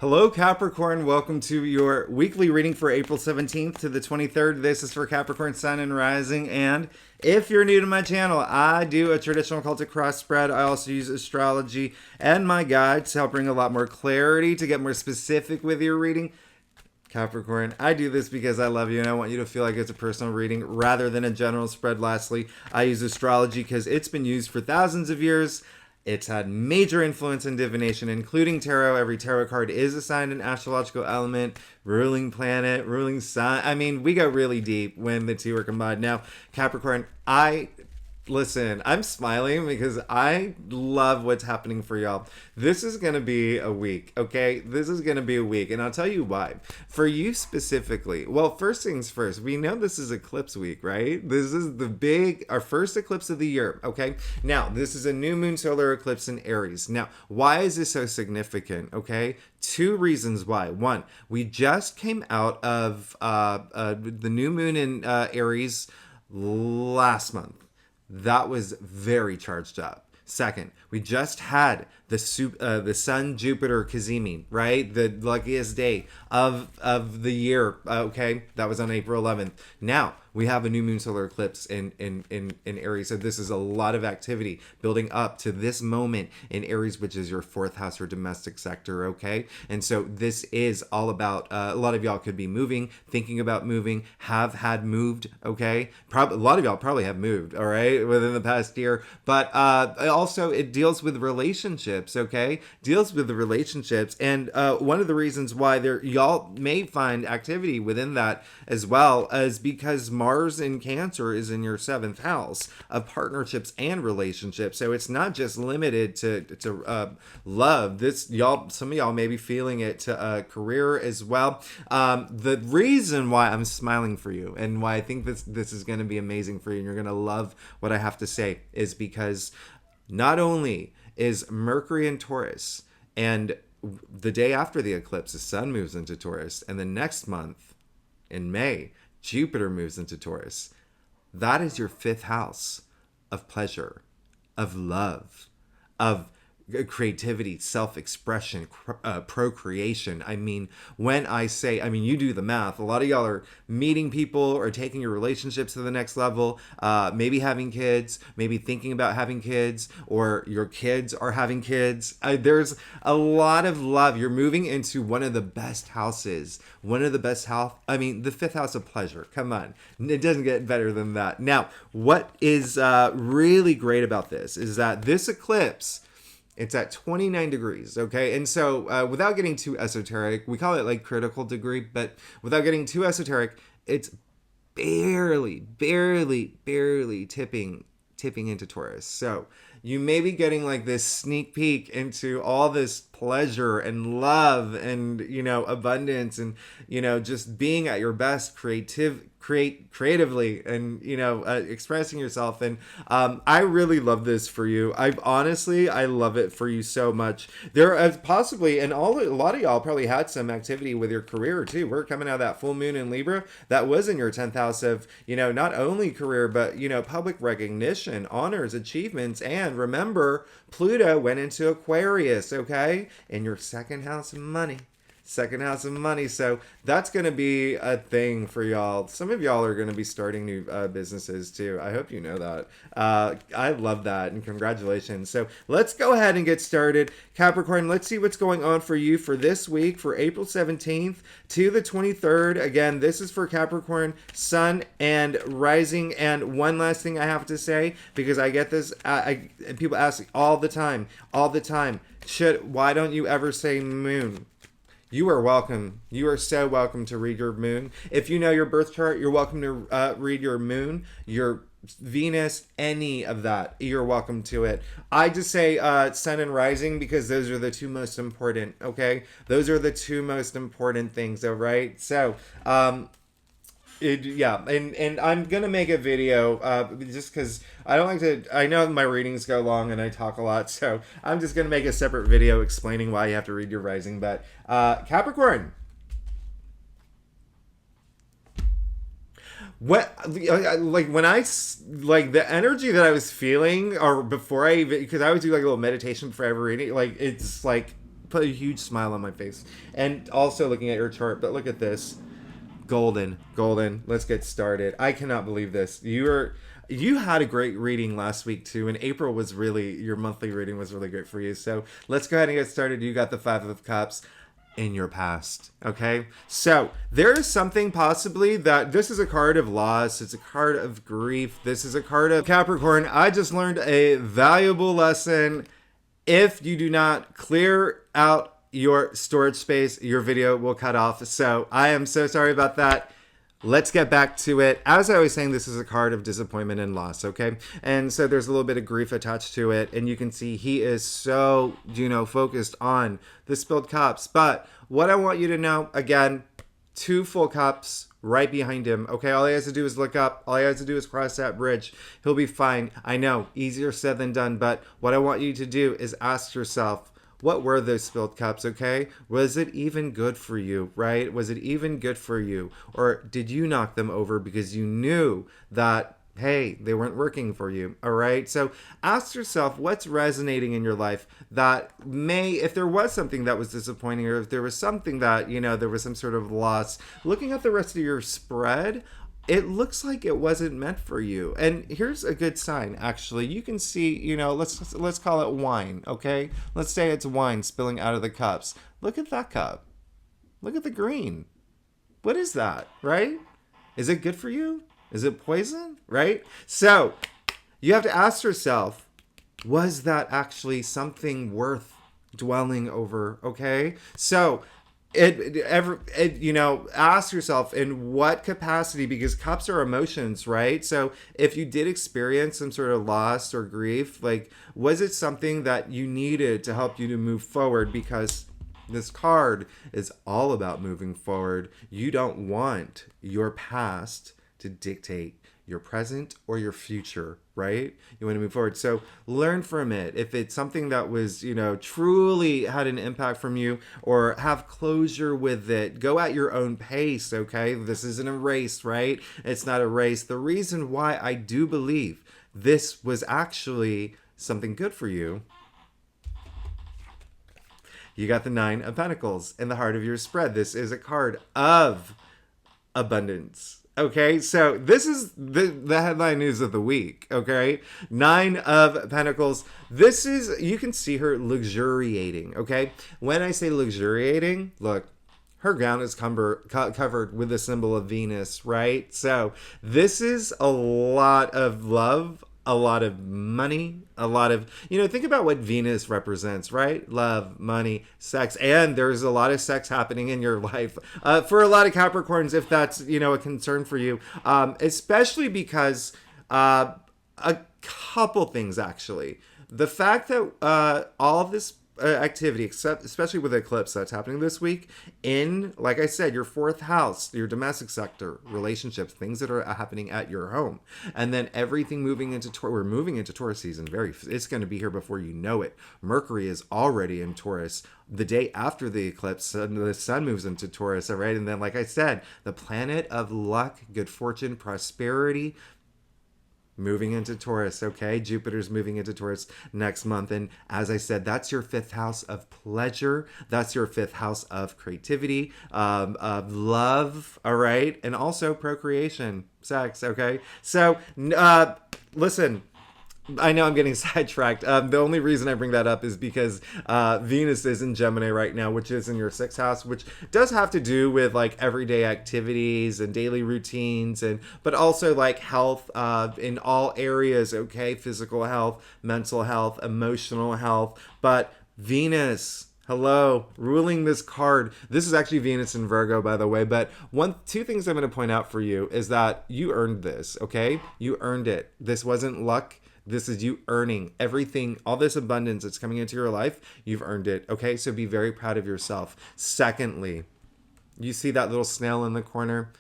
Hello, Capricorn. Welcome to your weekly reading for April 17th to the 23rd. This is for Capricorn Sun and Rising. And if you're new to my channel, I do a traditional Celtic cross spread. I also use astrology and my guides to help bring a lot more clarity to get more specific with your reading. Capricorn, I do this because I love you and I want you to feel like it's a personal reading rather than a general spread. Lastly, I use astrology because it's been used for thousands of years. It's had major influence in divination, including tarot. Every tarot card is assigned an astrological element, ruling planet, ruling sign. I mean, we go really deep when the two are combined. Now, Capricorn, listen, I'm smiling because I love what's happening for y'all. This is going to be a week, okay? This is going to be a week, and I'll tell you why. For you specifically, well, first things first, we know this is eclipse week, right? This is our first eclipse of the year, okay? Now, this is a new moon solar eclipse in Aries. Now, why is this so significant, okay? Two reasons why. One, we just came out of the new moon in Aries last month. That was very charged up. Second, we just had the Sun Jupiter Cazimi, right? The luckiest day of the year. Okay, that was on April 11th. Now we have a new moon solar eclipse in Aries. So this is a lot of activity building up to this moment in Aries, which is your fourth house or domestic sector. Okay, and so this is all about a lot of y'all could be moving, thinking about moving, have had moved. Okay, a lot of y'all probably have moved. All right, within the past year, but also it deals with relationships. Okay, deals with the relationships, and one of the reasons why y'all may find activity within that as well is because Mars in Cancer is in your seventh house of partnerships and relationships. So it's not just limited to love. Some of y'all may be feeling it to career as well. The reason why I'm smiling for you and why I think this is going to be amazing for you and you're going to love what I have to say is because not only is Mercury in Taurus, and the day after the eclipse, the sun moves into Taurus, and the next month, in May, Jupiter moves into Taurus. That is your fifth house of pleasure, of love, of creativity, self-expression, procreation. I mean, you do the math. A lot of y'all are meeting people or taking your relationships to the next level, maybe having kids, maybe thinking about having kids, or your kids are having kids. There's a lot of love. You're moving into one of the best houses, the fifth house of pleasure. Come on. It doesn't get better than that. Now, what is really great about this is that this eclipse, it's at 29 degrees, okay? And so without getting too esoteric, we call it like critical degree, but without getting too esoteric, it's barely tipping into Taurus. So you may be getting like this sneak peek into all this pleasure and love and, abundance and, just being at your best creatively and, expressing yourself. And I really love this for you. I love it for you so much. There is possibly, and a lot of y'all probably had some activity with your career too. We're coming out of that full moon in Libra. That was in your 10th house of, not only career, but, public recognition, honors, achievements. And remember, Pluto went into Aquarius, okay? In your second house of money. So that's going to be a thing for y'all. Some of y'all are going to be starting new businesses too. I hope you know that. I love that, and congratulations. So let's go ahead and get started. Capricorn, let's see what's going on for you for this week, for April 17th to the 23rd. Again, this is for Capricorn, Sun, and Rising. And one last thing I have to say, because I get this, people ask all the time, why don't you ever say moon? You are welcome. You are so welcome to read your moon. If you know your birth chart, you're welcome to read your moon, your Venus, any of that. You're welcome to it. I just say Sun and Rising because those are the two most important, okay? Those are the two most important things, all right? So, and I'm gonna make a video just because I don't like to. I know my readings go long and I talk a lot, so I'm just gonna make a separate video explaining why you have to read your rising. But Capricorn, what when I the energy that I was feeling, or before I even, because I would do like a little meditation before every reading, it's like put a huge smile on my face. And also looking at your chart, but look at this. Golden. Let's get started. I cannot believe this. You had a great reading last week too, and April was really, your monthly reading was really great for you. So let's go ahead and get started. You got the Five of Cups in your past. Okay, so there is something possibly that this is a card of loss. It's a card of grief. This is a card of Capricorn. I just learned a valuable lesson. If you do not clear out your storage space, your video will cut off. So I am so sorry about that. Let's get back to it. As I was saying, this is a card of disappointment and loss, okay? And so there's a little bit of grief attached to it. And you can see he is so, focused on the spilled cups. But what I want you to know, again, 2 full cups right behind him, okay? All he has to do is look up. All he has to do is cross that bridge. He'll be fine. I know, easier said than done. But what I want you to do is ask yourself, what were those spilled cups, okay? Was it even good for you, right? Was it even good for you? Or did you knock them over because you knew that, hey, they weren't working for you, all right? So ask yourself what's resonating in your life that if there was something that was disappointing, or if there was something that, there was some sort of loss. Looking at the rest of your spread, it looks like it wasn't meant for you. And here's a good sign, actually. You can see, let's call it wine, okay? Let's say it's wine spilling out of the cups. Look at that cup. Look at the green. What is that, right? Is it good for you? Is it poison, right? So you have to ask yourself, was that actually something worth dwelling over, okay? So ask yourself in what capacity, because cups are emotions, right? So if you did experience some sort of loss or grief, like, was it something that you needed to help you to move forward? Because this card is all about moving forward. You don't want your past to dictate your present or your future, right? You want to move forward. So learn from it. If it's something that was, truly had an impact from you, or have closure with it, go at your own pace, okay? This isn't a race, right? It's not a race. The reason why I do believe this was actually something good for you, you got the 9 of Pentacles in the heart of your spread. This is a card of abundance. Okay, so this is the headline news of the week, okay? 9 of Pentacles. This is, you can see her luxuriating, okay? When I say luxuriating, look, her gown is covered with the symbol of Venus, right? So this is a lot of love, a lot of money, a lot of, think about what Venus represents, right? Love, money, sex. And there's a lot of sex happening in your life for a lot of Capricorns, if that's, a concern for you, especially because a couple things, actually. The fact that all of this activity, especially with Eclipse that's happening this week, in, like I said, your 4th house, your domestic sector, relationships, things that are happening at your home, and then everything moving into Taurus. We're moving into Taurus season. It's going to be here before you know it. Mercury is already in Taurus. The day after the eclipse, the sun moves into Taurus, all right? And then, like I said, the planet of luck, good fortune, prosperity, moving into Taurus, okay? Jupiter's moving into Taurus next month. And as I said, that's your 5th house of pleasure. That's your 5th house of creativity, of love, all right? And also procreation, sex, okay? So, listen, I know I'm getting sidetracked. The only reason I bring that up is because Venus is in Gemini right now, which is in your 6th house, which does have to do with like everyday activities and daily routines, but also like health in all areas, okay? Physical health, mental health, emotional health. But Venus, hello, ruling this card. This is actually Venus in Virgo, by the way. But 2 things I'm going to point out for you is that you earned this, okay? You earned it. This wasn't luck. This is you earning everything, all this abundance that's coming into your life. You've earned it, okay? So be very proud of yourself. Secondly, you see that little snail in the corner?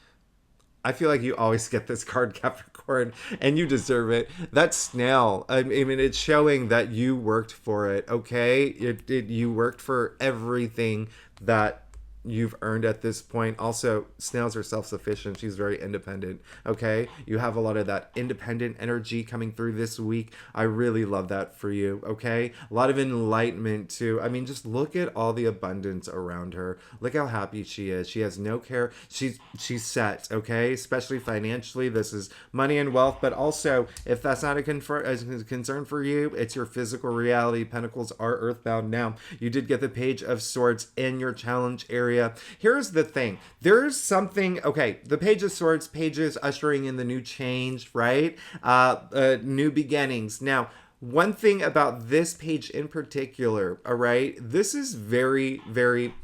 I feel like you always get this card, Capricorn, and you deserve it. That snail, I mean, it's showing that you worked for it, okay? You worked for everything that you've earned at this point. Also, snails are self-sufficient. She's very independent. Okay, you have a lot of that independent energy coming through this week. I really love that for you. Okay, a lot of enlightenment too. I mean, just look at all the abundance around her. Look how happy she is. She has no care. She's set. Okay, especially financially. This is money and wealth, but also if that's not a concern for you, it's your physical reality. Pentacles are earthbound. Now, you did get the Page of Swords in your challenge area. Here's the thing. There's something, okay, the Page of Swords, pages ushering in the new change, right? New beginnings. Now, one thing about this page in particular, all right, this is very, very,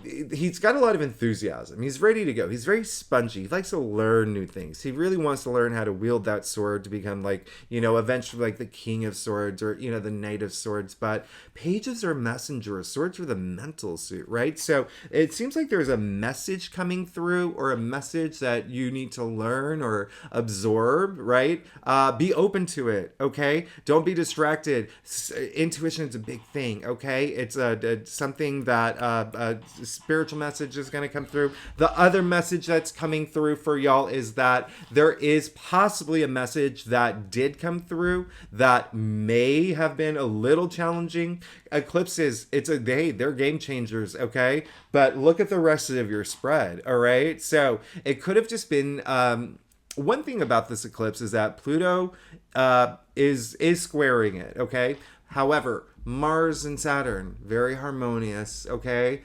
he's got a lot of enthusiasm. He's ready to go. He's very spongy. He likes to learn new things. He really wants to learn how to wield that sword to become like, eventually like the King of Swords or, the Knight of Swords. But pages are messengers. Swords are the mental suit, right? So it seems like there's a message coming through or a message that you need to learn or absorb, right? Be open to it, okay? Don't be distracted. Intuition is a big thing, okay? It's something that spiritual message is going to come through. The other message that's coming through for y'all is that there is possibly a message that did come through that may have been a little challenging. Eclipses, they're game changers, okay? But look at the rest of your spread, all right? So it could have just been one thing about this eclipse is that Pluto is squaring it, okay? However, Mars and Saturn, very harmonious, okay?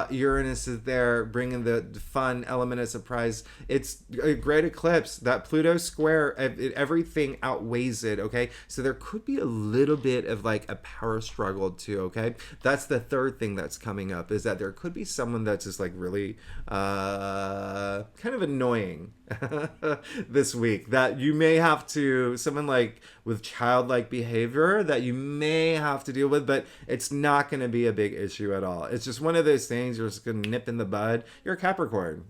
Uranus is there, bringing the fun element of surprise. It's a great eclipse. That Pluto square, everything outweighs it, okay? So there could be a little bit of like a power struggle too, okay? That's the third thing that's coming up, is that there could be someone that's just like really kind of annoying this week, that you may have to, someone like with childlike behavior that you may have to deal with, but it's not going to be a big issue at all. It's just one of those things you're just going to nip in the bud. You're a Capricorn.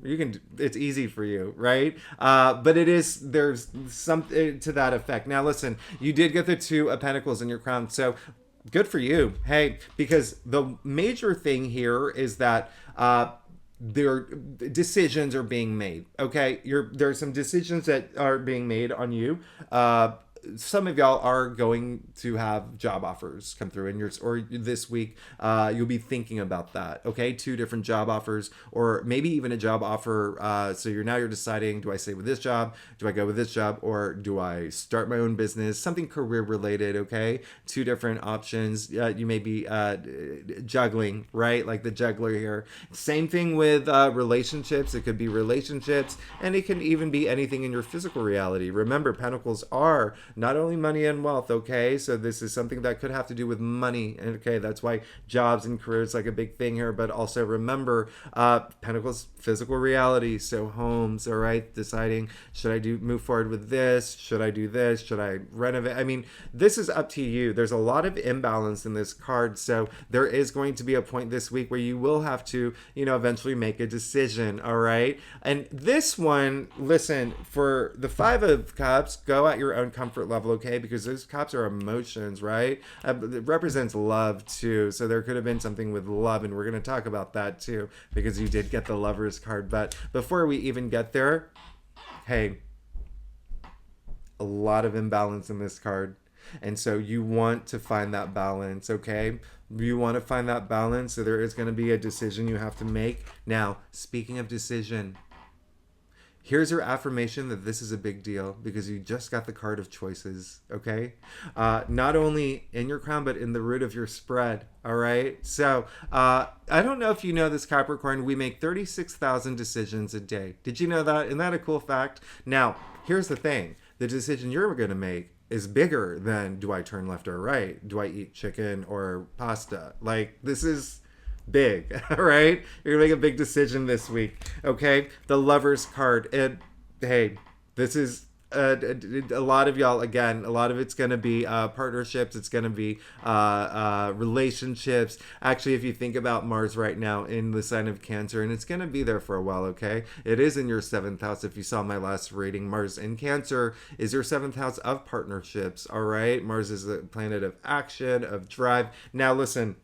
It's easy for you, right? But there's something to that effect. Now listen, you did get the Two of Pentacles in your crown, so good for you. Hey, because the major thing here is that their decisions are being made. Okay, there's some decisions that are being made on you. Some of y'all are going to have job offers come through or this week. You'll be thinking about that. Okay, 2 different job offers, or maybe even a job offer. So you're deciding: do I stay with this job? Do I go with this job? Or do I start my own business? Something career related. Okay, 2 different options. You may be juggling, right? Like the juggler here. Same thing with relationships. It could be relationships, and it can even be anything in your physical reality. Remember, Pentacles are not only money and wealth, okay? So this is something that could have to do with money, okay? That's why jobs and careers like a big thing here, but also remember, Pentacles, physical reality, so homes, all right? Deciding, should I move forward with this? Should I do this? Should I renovate? I mean, this is up to you. There's a lot of imbalance in this card, so there is going to be a point this week where you will have to, eventually make a decision, all right? And this one, listen, for the Five of Cups, go at your own comfort level, okay? Because those cups are emotions, right? It represents love too. So there could have been something with love, and we're going to talk about that too, because you did get the Lovers card. But before we even get there, hey, a lot of imbalance in this card. And so you want to find that balance, okay? You want to find that balance. So there is going to be a decision you have to make. Now, speaking of decision, here's your affirmation that this is a big deal, because you just got the card of choices, okay? Not only in your crown, but in the root of your spread, all right? So I don't know if you know this, Capricorn, we make 36,000 decisions a day. Did you know that? Isn't that a cool fact? Now, here's the thing. The decision you're going to make is bigger than, do I turn left or right? Do I eat chicken or pasta? Like, this is big, all right? You're gonna make a big decision this week, okay? The Lovers card. Hey, this is a lot of y'all, again, a lot of it's going to be partnerships. It's going to be relationships. Actually, if you think about Mars right now in the sign of Cancer, and it's going to be there for a while, okay? It is in your 7th house. If you saw my last reading, Mars in Cancer is your 7th house of partnerships, all right? Mars is a planet of action, of drive. Now, listen.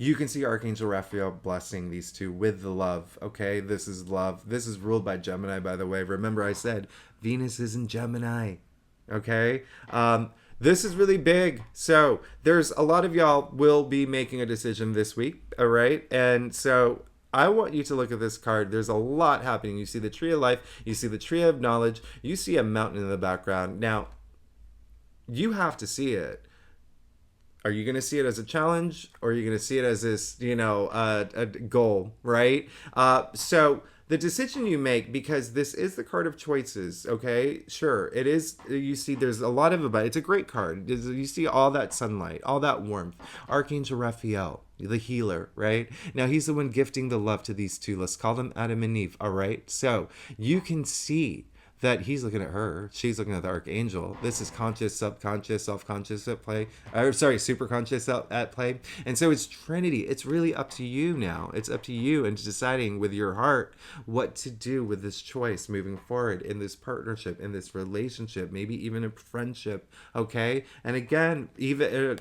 you can see Archangel Raphael blessing these two with the love. Okay, this is love. This is ruled by Gemini, by the way. Remember, I said Venus is in Gemini. Okay. This is really big. So there's a lot of y'all will be making a decision this week. All right. And so I want you to look at this card. There's a lot happening. You see the Tree of Life. You see the Tree of Knowledge. You see a mountain in the background. Now, you have to see it. Are you going to see it as a challenge, or are you going to see it as this, a goal, right? So the decision you make, because this is the card of choices, okay? Sure, it is. You see, there's a lot of it, but it's a great card. You see all that sunlight, all that warmth. Archangel Raphael, the healer, right? Now, he's the one gifting the love to these two. Let's call them Adam and Eve, all right? So you can see that he's looking at her, she's looking at the archangel. This is conscious, subconscious, self-conscious at play. Super conscious at play. And so it's Trinity. It's really up to you now. It's up to you and deciding with your heart what to do with this choice moving forward in this partnership, in this relationship, maybe even a friendship. Okay. And again, even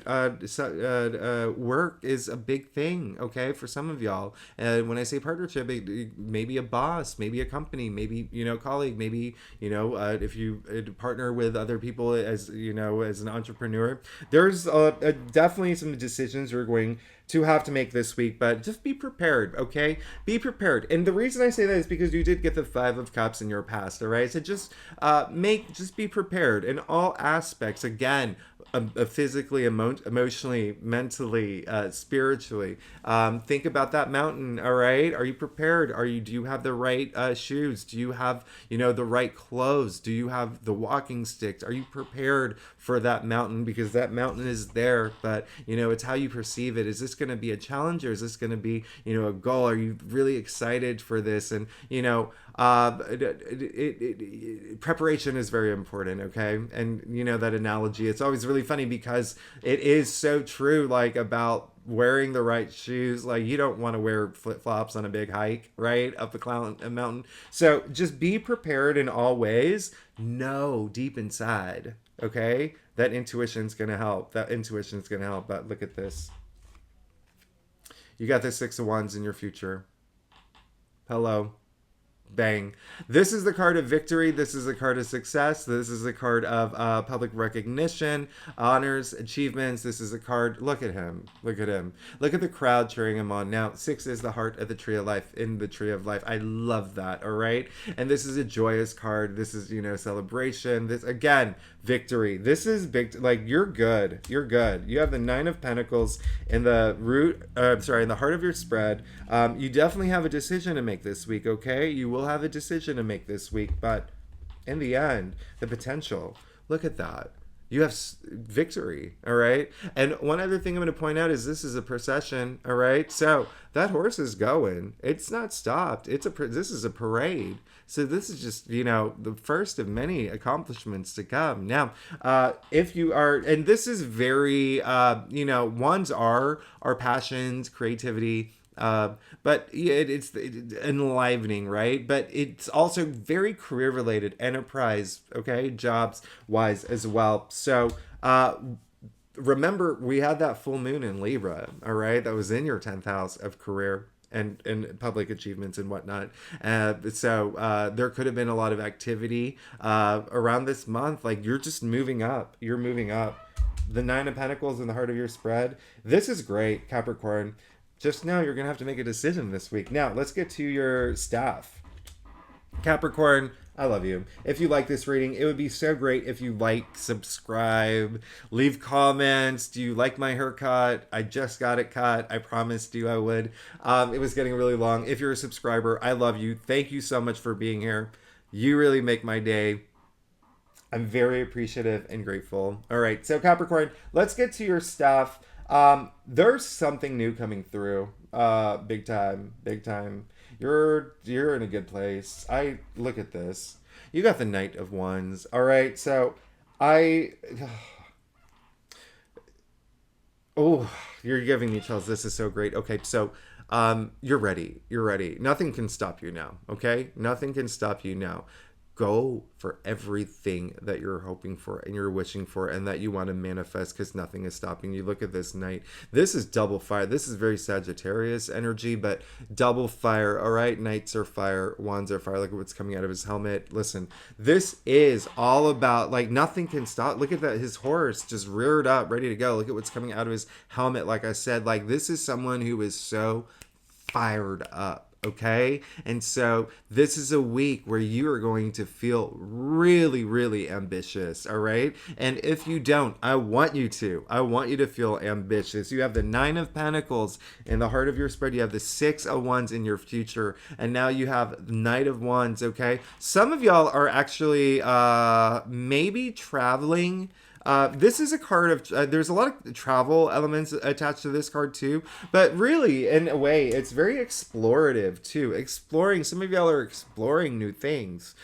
work is a big thing. Okay, for some of y'all. And when I say partnership, maybe a boss, maybe a company, maybe colleague, maybe. If you partner with other people as an entrepreneur, there's definitely some decisions you're going to have to make this week, but just be prepared, okay? Be prepared. And the reason I say that is because you did get the 5 of Cups in your past, all right? So just be prepared in all aspects. Again, physically, emotionally, mentally, spiritually. Think about that mountain, all right? Are you prepared? Do you have the right shoes? Do you have, the right clothes? Do you have the walking sticks? Are you prepared for that mountain? Because that mountain is there, but, it's how you perceive it. Is this going to be a challenge, or is this going to be, a goal? Are you really excited for this? And, preparation is very important, okay? And that analogy, it's always really funny because it is so true, like about wearing the right shoes. Like, you don't want to wear flip-flops on a big hike, right, up a mountain. So just be prepared in all ways. Know deep inside, okay, that intuition's gonna help. But look at this. You got the 6 of Wands in your future. Hello. Bang. This is the card of victory. This is the card of success. This is the card of public recognition, honors, achievements. This is a card. Look at him. Look at him. Look at the crowd cheering him on. Now, 6 is the heart of the Tree of Life, in the Tree of Life. I love that. All right. And this is a joyous card. This is, celebration. This, again, victory. This is big. Like, you're good. You're good. You have the 9 of Pentacles in the in the heart of your spread. You definitely have a decision to make this week. Okay. You will have a decision to make this week, but in the end, the potential, look at that. You have victory, all right? And one other thing I'm going to point out is this is a procession, all right? So that horse is going. It's not stopped. This is a parade. So this is just, the first of many accomplishments to come. Now, if you are, and this is very, ones are our passions, creativity, but it's enlivening, right? But it's also very career related, enterprise, okay, jobs wise as well. So remember, we had that full moon in Libra, all right, that was in your 10th house of career and public achievements and whatnot. So there could have been a lot of activity around this month. Like, you're just moving up. You're moving up. The 9 of Pentacles in the heart of your spread. This is great, Capricorn. Just know you're going to have to make a decision this week. Now, let's get to your staff. Capricorn, I love you. If you like this reading, it would be so great if you like, subscribe, leave comments. Do you like my haircut? I just got it cut. I promised you I would. It was getting really long. If you're a subscriber, I love you. Thank you so much for being here. You really make my day. I'm very appreciative and grateful. All right, so Capricorn, let's get to your staff. There's something new coming through. Big time. You're in a good place. I look at this. You got the Knight of Wands. All right. So you're giving me chills. This is so great. Okay. So, you're ready. Nothing can stop you now. Okay. Nothing can stop you now. go for everything that you're hoping for and you're wishing for and that you want to manifest, because nothing is stopping you. Look at this knight. This is double fire. This is very Sagittarius energy, but double fire. All right, knights are fire, wands are fire. Look at what's coming out of his helmet. Listen, this is all about, like, nothing can stop. Look at that, his horse just reared up, ready to go. Look at what's coming out of his helmet. Like I said, like, this is someone who is so fired up. Okay, and so this is a week where you are going to feel really, really ambitious. All right, and if you don't, I want you to feel ambitious. You have the Nine of Pentacles in the heart of your spread. You have the Six of Wands in your future, and now you have the Knight of Wands. Okay, some of y'all are actually maybe traveling. This is a card of, there's a lot of travel elements attached to this card too, but really, in a way, it's very explorative too. Exploring, some of y'all are exploring new things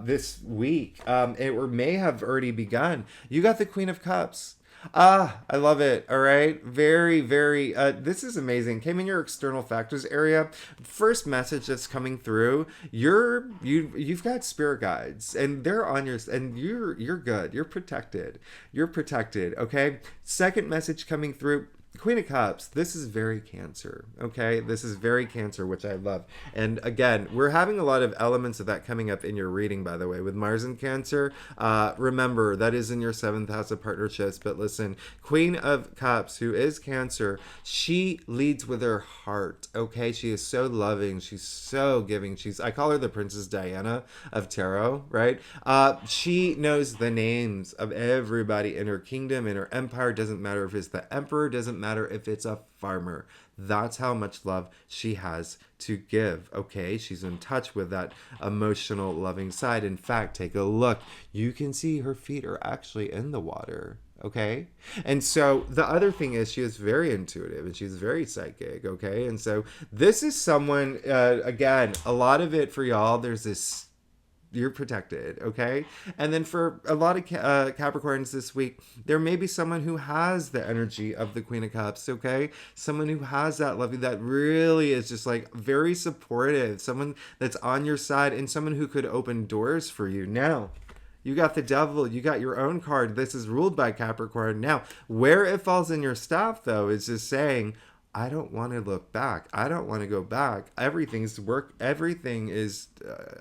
this week, or may have already begun. You got the Queen of Cups. I love it. All right. Very, very, this is amazing. Came in your external factors area. First message that's coming through, you've got spirit guides and they're on your, and you're good. You're protected. You're protected. Okay. Second message coming through, Queen of Cups. This is very Cancer. Okay, this is very Cancer, which I love. And again, we're having a lot of elements of that coming up in your reading, by the way, with Mars and Cancer. Remember, that is in your 7th house of partnerships. But listen, Queen of Cups, who is Cancer, she leads with her heart. Okay, she is so loving. She's so giving. I call her the Princess Diana of Tarot, right? She knows the names of everybody in her kingdom, in her empire. Doesn't matter if it's the emperor. Doesn't matter if it's a farmer. That's how much love she has to give. Okay, she's in touch with that emotional, loving side. In fact, take a look. You can see her feet are actually in the water. Okay, and so the other thing is she is very intuitive and she's very psychic. Okay, and so this is someone, again, a lot of it for y'all, there's this, you're protected, okay? And then for a lot of Capricorns this week, there may be someone who has the energy of the Queen of Cups, okay? Someone who has that love, that really is just like very supportive, someone that's on your side, and someone who could open doors for you. Now, you got the Devil, you got your own card. This is ruled by Capricorn. Now, where it falls in your staff, though, is just saying, I don't want to look back. I don't want to go back. Everything's work. Everything is,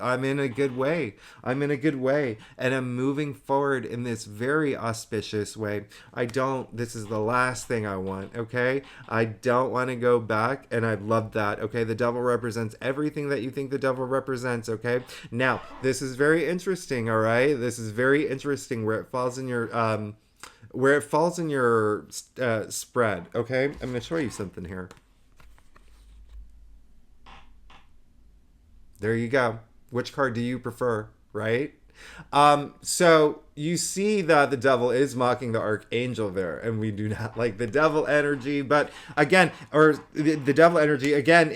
I'm in a good way. I'm in a good way. And I'm moving forward in this very auspicious way. This is the last thing I want, okay? I don't want to go back. And I love that, okay? The Devil represents everything that you think the Devil represents, okay? Now, this is very interesting, all right? This is very interesting where it falls in your, spread, okay? I'm going to show you something here. There you go. Which card do you prefer, right? So you see that the Devil is mocking the Archangel there, and we do not like the Devil energy, but again, or the Devil energy, again,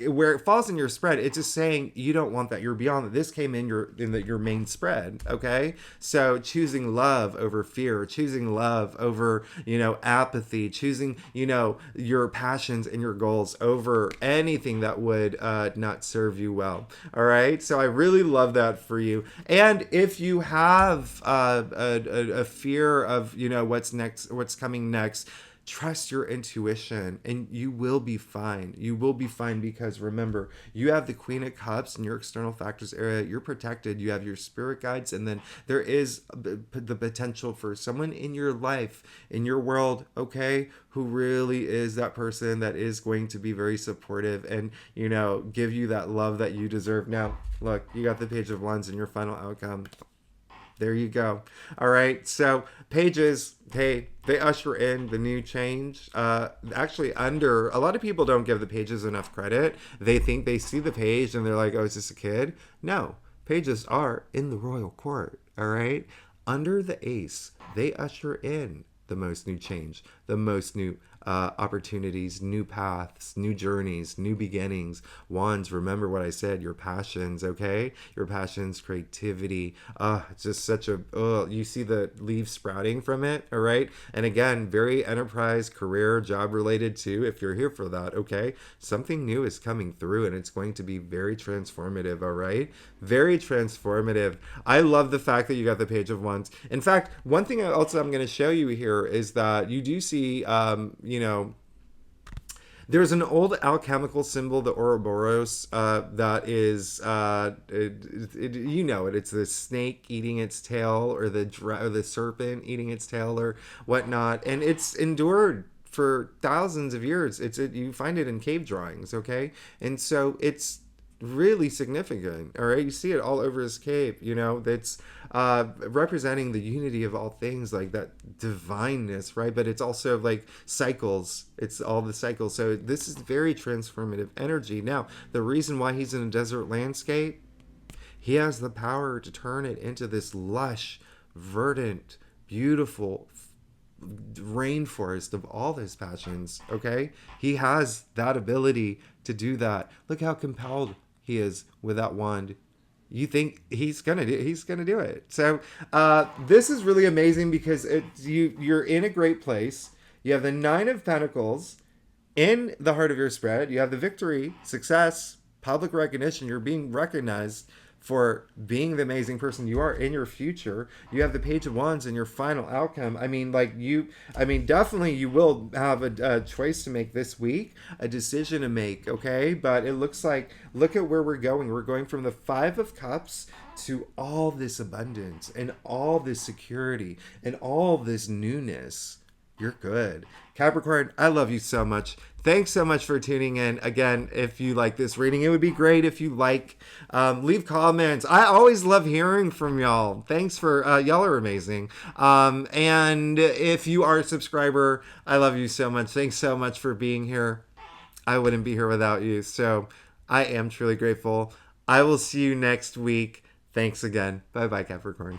where it falls in your spread, it's just saying you don't want that. You're beyond that. This came in your main spread, okay? So choosing love over fear, choosing love over, apathy, choosing, your passions and your goals over anything that would not serve you well. All right? So I really love that for you. And if you have a fear of what's coming next, trust your intuition and you will be fine. You will be fine, because remember, you have the Queen of Cups in your external factors area. You're protected. You have your spirit guides, and then there is the potential for someone in your life, in your world, okay, who really is that person that is going to be very supportive and give you that love that you deserve. Now look, you got the Page of Wands in your final outcome. There you go. All right. So pages, hey, they usher in the new change. Actually, a lot of people don't give the pages enough credit. They think they see the page and they're like, oh, is this a kid? No, pages are in the royal court. All right. Under the ace, they usher in the most new change, the most new opportunities, new paths, new journeys, new beginnings. Wands, remember what I said, your passions, okay? Your passions, creativity. It's just such a, you see the leaves sprouting from it, all right? And again, very enterprise, career, job related too, if you're here for that, okay? Something new is coming through and it's going to be very transformative, all right? Very transformative. I love the fact that you got the Page of Wands. In fact, one thing also I'm going to show you here is that you do see, there's an old alchemical symbol, the Ouroboros, that is, you know it. It's the snake eating its tail, or the serpent eating its tail, or whatnot, and it's endured for thousands of years. You find it in cave drawings, okay, and so it's really significant. All right, you see it all over his cave. That's representing the unity of all things, like that divineness, right? But it's also like cycles. It's all the cycles. So this is very transformative energy. Now, the reason why he's in a desert landscape, he has the power to turn it into this lush, verdant, beautiful rainforest of all his passions. Okay, he has that ability to do that. Look how compelled he is with that wand. You think he's gonna do it. So this is really amazing because you're in a great place. You have the Nine of Pentacles in the heart of your spread. You have the victory, success, public recognition. You're being recognized for being the amazing person you are in your future. You have the Page of Wands in your final outcome. Definitely you will have a choice to make this week, a decision to make, okay? But it looks like, look at where we're going. We're going from the Five of Cups to all this abundance and all this security and all this newness. You're good. Capricorn, I love you so much. Thanks so much for tuning in. Again, if you like this reading, it would be great if you leave comments. I always love hearing from y'all. Thanks for, y'all are amazing. And if you are a subscriber, I love you so much. Thanks so much for being here. I wouldn't be here without you. So I am truly grateful. I will see you next week. Thanks again. Bye-bye, Capricorn.